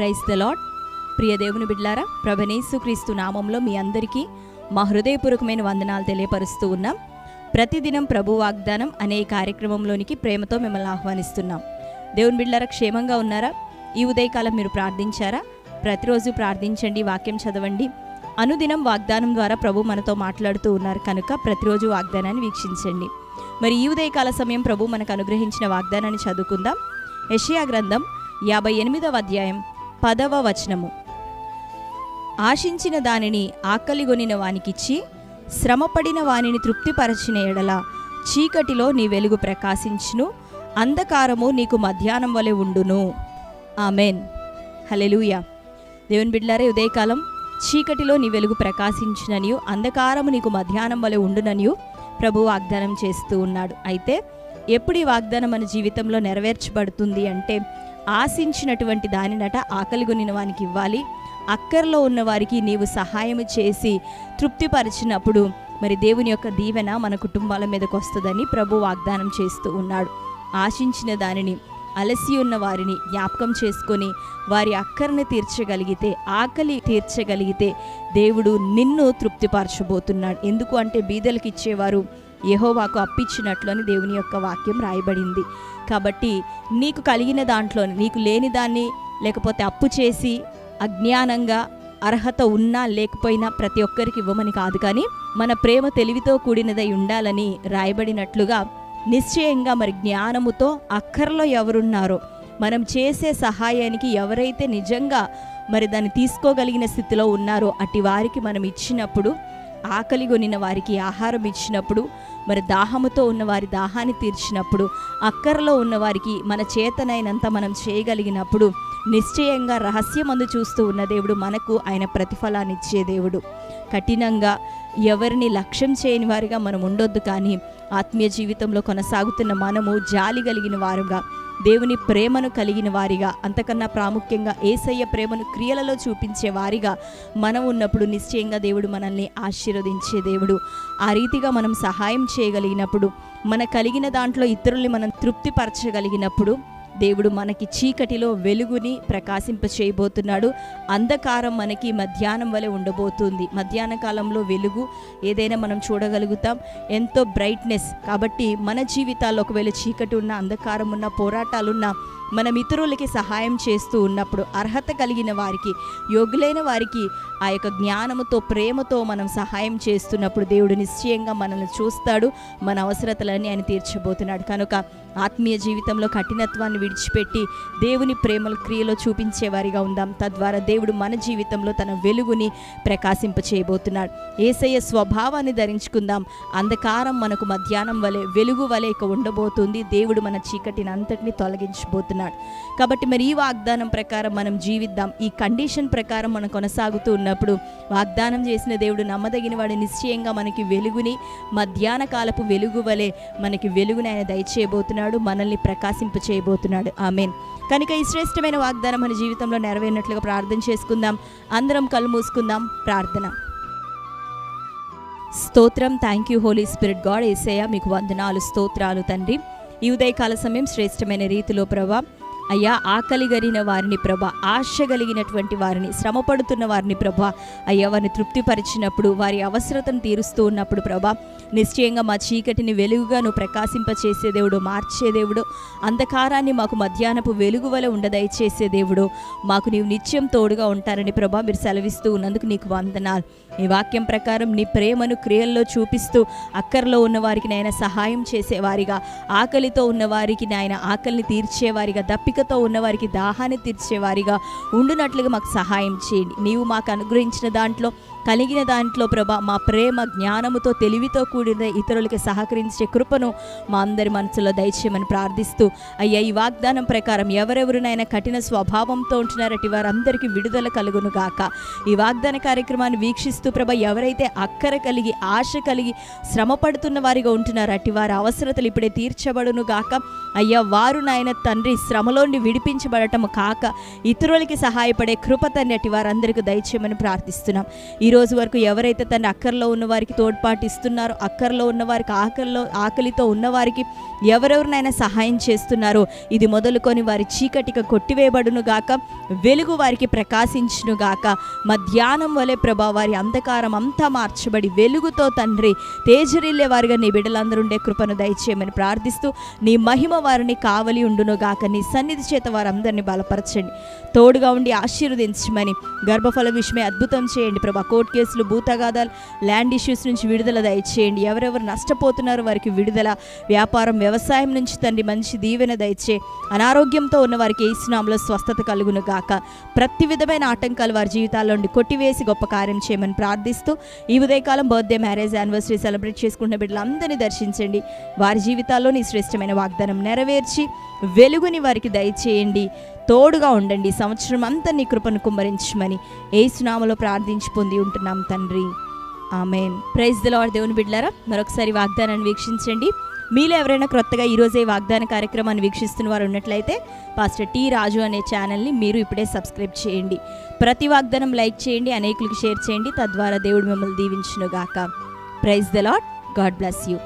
Praise the lord. ప్రియ దేవుని బిడ్డలారా, ప్రభువైన క్రీస్తు నామంలో మీ అందరికీ మా హృదయపూర్వకమైన వందనాలు తెలియపరుస్తూ ఉన్నాం. ప్రతిదినం ప్రభు వాగ్దానం అనే కార్యక్రమంలోనికి ప్రేమతో మిమ్మల్ని ఆహ్వానిస్తున్నాం. దేవుని బిడ్డలారా, క్షేమంగా ఉన్నారా? ఈ ఉదయకాలం మీరు ప్రార్థించారా? ప్రతిరోజు ప్రార్థించండి, వాక్యం చదవండి. అనుదినం వాగ్దానం ద్వారా ప్రభు మనతో మాట్లాడుతూ ఉన్నారు కనుక ప్రతిరోజు వాగ్దానాన్ని వీక్షించండి. మరి ఈ ఉదయకాల సమయం ప్రభు మనకు అనుగ్రహించిన వాగ్దానాన్ని చదువుకుందాం. యెషయా గ్రంథం 58వ అధ్యాయం 10వ వచనము. ఆశించిన దానిని ఆకలిగొనిన వానికిచ్చి శ్రమపడిన వానిని తృప్తిపరచిన ఎడల చీకటిలో నీ వెలుగు ప్రకాశించును, అంధకారము నీకు మధ్యాహ్నం వలె ఉండును. ఆమెన్. హల్లెలూయా. దేవుని బిడ్డలారా, ఉదయకాలం చీకటిలో నీ వెలుగు ప్రకాశించుననియు అంధకారము నీకు మధ్యాహ్నం వలె ఉండుననియు ప్రభు వాగ్దానం చేస్తూ ఉన్నాడు. అయితే ఎప్పుడు ఈ వాగ్దానం మన జీవితంలో నెరవేర్చబడుతుంది అంటే, ఆశించినటువంటి దానినట ఆకలిగొనిన వానికి ఇవ్వాలి, అక్కర్లో ఉన్న వారికి నీవు సహాయం చేసి తృప్తిపరిచినప్పుడు మరి దేవుని యొక్క దీవెన మన కుటుంబాల మీదకి వస్తుందని ప్రభు వాగ్దానం చేస్తూ ఉన్నాడు. ఆశించిన దానిని, అలసి ఉన్న వారిని జ్ఞాపకం చేసుకొని వారి అక్కర్ని తీర్చగలిగితే, ఆకలి తీర్చగలిగితే దేవుడు నిన్ను తృప్తిపరచబోతున్నాడు. ఎందుకు అంటే బీదలకు ఇచ్చేవారు యెహోవాకు అప్పిచ్చినట్లు అని దేవుని యొక్క వాక్యం రాయబడింది. కాబట్టి నీకు కలిగిన దాంట్లో, నీకు లేని దాన్ని లేకపోతే అప్పు చేసి అజ్ఞానంగా అర్హత ఉన్నా లేకపోయినా ప్రతి ఒక్కరికి ఇవ్వమని కాదు, కానీ మన ప్రేమ తెలివితో కూడినదై ఉండాలని రాయబడినట్లుగా నిశ్చయంగా మరి జ్ఞానముతో అక్కర్లో ఎవరున్నారో, మనం చేసే సహాయానికి ఎవరైతే నిజంగా మరి దాన్ని తీసుకోగలిగిన స్థితిలో ఉన్నారో అట్టి వారికి మనం ఇచ్చినప్పుడు, ఆకలిగొనిన వారికి ఆహారం ఇచ్చినప్పుడు, మరి దాహముతో ఉన్న వారి దాహాన్ని తీర్చినప్పుడు, అక్కరలో ఉన్న వారికి మన చేతనైనంత మనం చేయగలిగినప్పుడు నిశ్చయంగా రహస్యమందు చూస్తూ ఉన్న దేవుడు మనకు ఆయన ప్రతిఫలాన్ని ఇచ్చే దేవుడు. కఠినంగా ఎవరిని లక్ష్యం చేయని వారిగా మనం ఉండొద్దు, కానీ ఆత్మీయ జీవితంలో కొనసాగుతున్న మనము జాలి కలిగిన వారుగా, దేవుని ప్రేమను కలిగిన వారిగా, అంతకన్నా ప్రాముఖ్యంగా యేసయ్య ప్రేమను క్రియలలో చూపించే వారిగా మనం ఉన్నప్పుడు నిశ్చయంగా దేవుడు మనల్ని ఆశీర్వదించే దేవుడు. ఆ రీతిగా మనం సహాయం చేయగలిగినప్పుడు, మన కలిగిన దాంట్లో ఇతరుల్ని మనం తృప్తిపరచగలిగినప్పుడు దేవుడు మనకి చీకటిలో వెలుగుని ప్రకాశింపచేయబోతున్నాడు. అంధకారం మనకి మధ్యాహ్నం వలె ఉండబోతుంది. మధ్యాహ్న కాలంలో వెలుగు ఏదైనా మనం చూడగలుగుతాం, ఎంతో బ్రైట్నెస్. కాబట్టి మన జీవితాల్లో ఒకవేళ చీకటి ఉన్న, అంధకారం ఉన్న, పోరాటాలున్నా, మనం ఇతరులకి సహాయం చేస్తూ ఉన్నప్పుడు, అర్హత కలిగిన వారికి, యోగ్యులైన వారికి ఆ యొక్క జ్ఞానముతో, ప్రేమతో మనం సహాయం చేస్తున్నప్పుడు దేవుడు నిశ్చయంగా మనల్ని చూస్తాడు, మన అవసరతలన్నీ ఆయన తీర్చబోతున్నాడు. కనుక ఆత్మీయ జీవితంలో కఠినత్వాన్ని విడిచిపెట్టి దేవుని ప్రేమల క్రియలో చూపించే వారిగా ఉందాం. తద్వారా దేవుడు మన జీవితంలో తన వెలుగుని ప్రకాశింపచేయబోతున్నాడు. యేసయ్య స్వభావాన్ని ధరించుకుందాం. అంధకారం మనకు మధ్యాహ్నం వలె, వెలుగు వలె ఇక ఉండబోతుంది. దేవుడు మన చీకటిని అంతటిని తొలగించబోతున్నాడు. కాబట్టి మరి ఈ వాగ్దానం ప్రకారం మనం జీవిద్దాం. ఈ కండిషన్ ప్రకారం మనం కొనసాగుతూ ఉన్నప్పుడు వాగ్దానం చేసిన దేవుడు నమ్మదగిన వాడు. నిశ్చయంగా మనకి వెలుగుని, మధ్యాహ్న కాలపు వెలుగు వలె మనకి వెలుగుని ఆయన దయచేయబోతున్నాడు, మనల్ని ప్రకాశింప చేయబోతున్నాడు. ఆమేన్. కనుక ఈ శ్రేష్టమైన వాగ్దానం మన జీవితంలో నెరవేరినట్లుగా ప్రార్థన చేసుకుందాం. అందరం కళ్ళు మూసుకుందాం. ప్రార్థన. స్తోత్రం. Thank you holy spirit god. Yesayya మీకు వందనాలు, స్తోత్రాలు తండ్రి. ఈ ఉదయకాల సమయం శ్రేష్టమైన రీతిలో ప్రభా, అయ్యా ఆకలి కలిగిన వారిని ప్రభా, ఆశ కలిగినటువంటి వారిని, శ్రమపడుతున్న వారిని ప్రభా, అయ్యా వారిని తృప్తిపరిచినప్పుడు, వారి అవసరతను తీరుస్తూ ఉన్నప్పుడు ప్రభా, నిశ్చయంగా మా చీకటిని వెలుగుగా నువ్వు ప్రకాశింపచేసే దేవుడు, మార్చే దేవుడు, అంధకారాన్ని మాకు మధ్యాహ్నపు వెలుగు వలె ఉండదయచేసే దేవుడు, మాకు నీవు నిత్యం తోడుగా ఉంటారని ప్రభా మీరు సెలవిస్తూ ఉన్నందుకు నీకు వందనాలు. నీ వాక్యం ప్రకారం నీ ప్రేమను క్రియల్లో చూపిస్తూ అక్కర్లో ఉన్న వారికి నాయన సహాయం చేసేవారిగా, ఆకలితో ఉన్నవారికి నాయన ఆకలిని తీర్చేవారిగా, దప్పికతో ఉన్నవారికి దాహాన్ని తీర్చేవారిగా ఉండునట్లుగా మాకు సహాయం చేయండి. నీవు మాకు అనుగ్రహించిన దాంట్లో, కలిగిన దాంట్లో ప్రభా, మా ప్రేమ జ్ఞానముతో, తెలివితో కూడిన ఇతరులకి సహకరించే కృపను మా అందరి మనసులో దయచేయమని ప్రార్థిస్తూ, అయ్యా ఈ వాగ్దానం ప్రకారం ఎవరెవరునైనా కఠిన స్వభావంతో ఉంటున్నారటి వారందరికీ విడుదల కలుగును గాక. ఈ వాగ్దాన కార్యక్రమాన్ని వీక్షిస్తూ ప్రభా, ఎవరైతే అక్కర కలిగి, ఆశ కలిగి, శ్రమ పడుతున్న వారిగా ఉంటున్నారు అట్టి వారి అవసరతలు ఇప్పుడే తీర్చబడును గాక. అయ్యా వారు నాయన తండ్రి శ్రమలోండి విడిపించబడటం కాక ఇతరులకి సహాయపడే కృప తండ్రి అట్టి వారందరికీ దయచేయమని ప్రార్థిస్తున్నాం. ఈ రోజు వరకు ఎవరైతే తన అక్కర్లో ఉన్న వారికి తోడ్పాటిస్తున్నారో, అక్కర్లో ఉన్న వారికి ఆకలితో ఉన్నవారికి ఎవరెవరినైనా సహాయం చేస్తున్నారో, ఇది మొదలుకొని వారి చీకటిగా కొట్టివేయబడును గాక, వెలుగు వారికి ప్రకాశించును గాక. మధ్యాహ్నం వలె ప్రభా వారి అంధకారం అంతా మార్చబడి వెలుగుతో తండ్రి తేజరిల్లే వారిగా నీ బిడ్డలందరూ ఉండే కృపను దయచేయమని ప్రార్థిస్తూ, నీ మహిమ వారిని కావలి ఉండును గాక. నీ సన్నిధి చేత వారందరినీ బలపరచండి, తోడుగా ఉండి ఆశీర్వదించమని, గర్భఫల విషయమే అద్భుతం చేయండి ప్రభా. కోర్టు కేసులు, భూతగాదాలు, ల్యాండ్ ఇష్యూస్ నుంచి విడుదల దయచేయండి. ఎవరెవరు నష్టపోతున్నారో వారికి విడుదల, వ్యాపారం, వ్యవసాయం నుంచి తండ్రి మంచి దీవెన దయచే. అనారోగ్యంతో ఉన్న వారికి యేసు నామములో స్వస్థత కలుగును గాక. ప్రతి విధమైన ఆటంకాలు వారి జీవితాల్లో నుండి కొట్టివేసి గొప్ప కార్యం చేయమని ప్రార్థిస్తూ, ఈ ఉదయకాలం బర్త్డే, మ్యారేజ్, యానివర్సరీ సెలబ్రేట్ చేసుకుంటున్న బిడ్డలందరినీ దర్శించండి. వారి జీవితాల్లో నీ శ్రేష్టమైన వాగ్దానం నెరవేర్చి వెలుగుని వారికి దయచేయండి. తోడుగా ఉండండి. సంవత్సరం అంతా నీ కృపను కుమ్మరించమని యేసు నామములో ప్రార్థించి పొంది ఉంటున్నాం తండ్రి. ఆమేన్. Praise the lord. దేవుని బిడ్డలారా, మరొకసారి వాగ్దానాన్ని వీక్షించండి. మీలో ఎవరైనా క్రొత్తగా ఈరోజే వాగ్దాన కార్యక్రమాన్ని వీక్షిస్తున్న వారు ఉన్నట్లయితే పాస్టర్ టి రాజు అనే ఛానల్ని మీరు ఇప్పుడే సబ్స్క్రైబ్ చేయండి. ప్రతి వాగ్దానం లైక్ చేయండి, అనేకులకు షేర్ చేయండి. తద్వారా దేవుడు మిమ్మల్ని దీవించును గాక. Praise the lord. God bless you.